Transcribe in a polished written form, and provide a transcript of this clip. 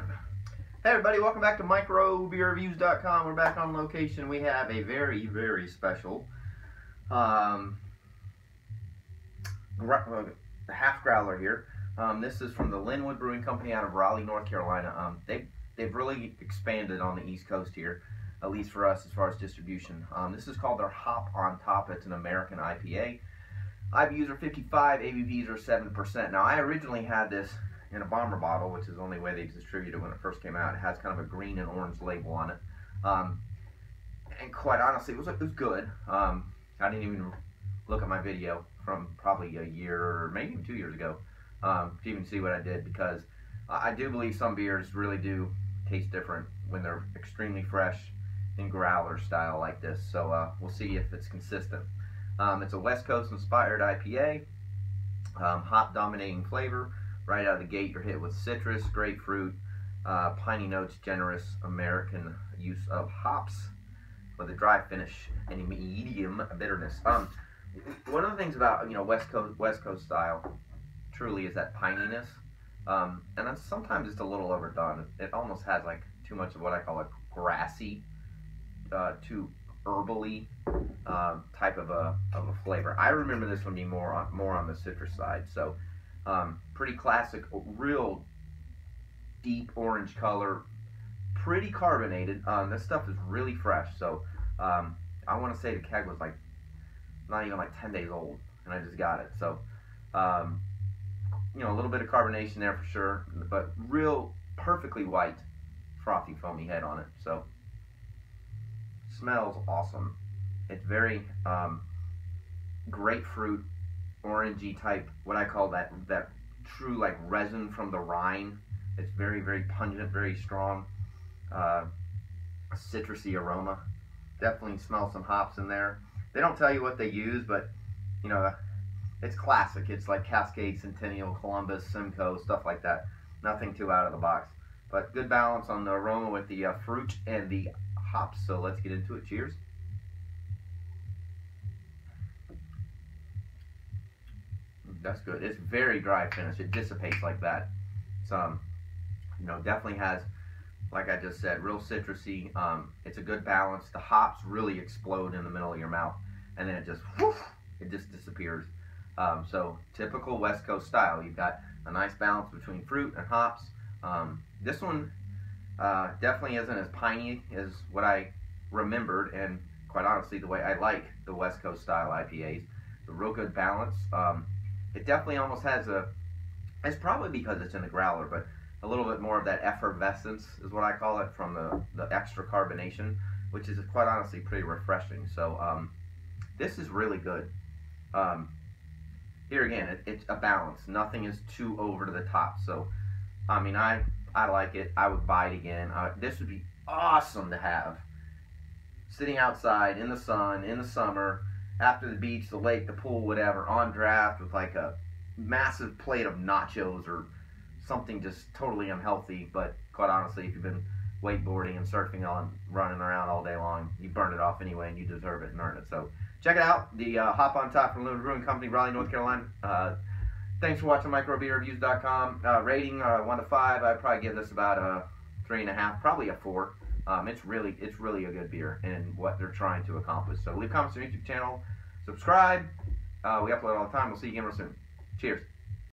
Hey everybody, welcome back to microbeerreviews.com. We're back on location. We have a very, very special half growler here. This is from the Lynnwood Brewing Company out of Raleigh, North Carolina. They've really expanded on the East Coast here, at least for us as far as distribution. This is called their Hop on Top. It's an American IPA. IBUs are 55, ABVs are 7%. Now I originally had this in a bomber bottle, which is the only way they distributed it when it first came out. It has kind of a green and orange label on it. And quite honestly, it was good. I didn't even look at my video from probably a year or maybe even 2 years ago to even see what I did, because I do believe some beers really do taste different when they're extremely fresh in growler style like this. So we'll see if it's consistent. It's a West Coast inspired IPA, hop dominating flavor. Right out of the gate, you're hit with citrus, grapefruit, piney notes, generous American use of hops with a dry finish and medium bitterness. One of the things about West Coast style truly is that pininess, and that's sometimes just a little overdone. It almost has like too much of what I call a grassy, too herbally type of a flavor. I remember this one being more on the citrus side. So. Pretty classic, real deep orange color, pretty carbonated. This stuff is really fresh. So I want to say the keg was like not even like 10 days old, and I just got it. So a little bit of carbonation there for sure, but real perfectly white, frothy, foamy head on it. So smells awesome. It's very grapefruit, orangey type, what I call that true like resin from the rind. It's very, very pungent, very strong, citrusy aroma. Definitely smell some hops in there. They don't tell you what they use, but it's classic. It's like Cascade, Centennial, Columbus, Simcoe, stuff like that. Nothing too out of the box, but good balance on the aroma with the fruit and the hops. So let's get into it. Cheers. That's good. It's very dry finish. It dissipates like that. It's definitely has, like I just said, real citrusy. It's a good balance. The hops really explode in the middle of your mouth, and then it just disappears. So typical West Coast style. You've got a nice balance between fruit and hops. This one definitely isn't as piney as what I remembered, and quite honestly, the way I like the West Coast style IPAs. It's a real good balance. It definitely almost has it's probably because it's in the growler, but a little bit more of that effervescence is what I call it, from the extra carbonation, which is quite honestly pretty refreshing. So this is really good. Here again, it's a balance. Nothing is too over to the top. So, I mean, I like it. I would buy it again. This would be awesome to have sitting outside in the sun, in the summer, after the beach, the lake, the pool, whatever, on draft with like a massive plate of nachos or something just totally unhealthy. But quite honestly, if you've been wakeboarding and surfing on, running around all day long, you burn it off anyway, and you deserve it and earn it. So check it out. The Hop on Top from Lynnwood Brewing Company, Raleigh, North Carolina. Thanks for watching microbeerreviews.com. Rating 1 to 5. I'd probably give this about a 3.5, probably a 4. It's really a good beer and what they're trying to accomplish. So leave comments on the YouTube channel, subscribe. We upload all the time. We'll see you again real soon. Cheers.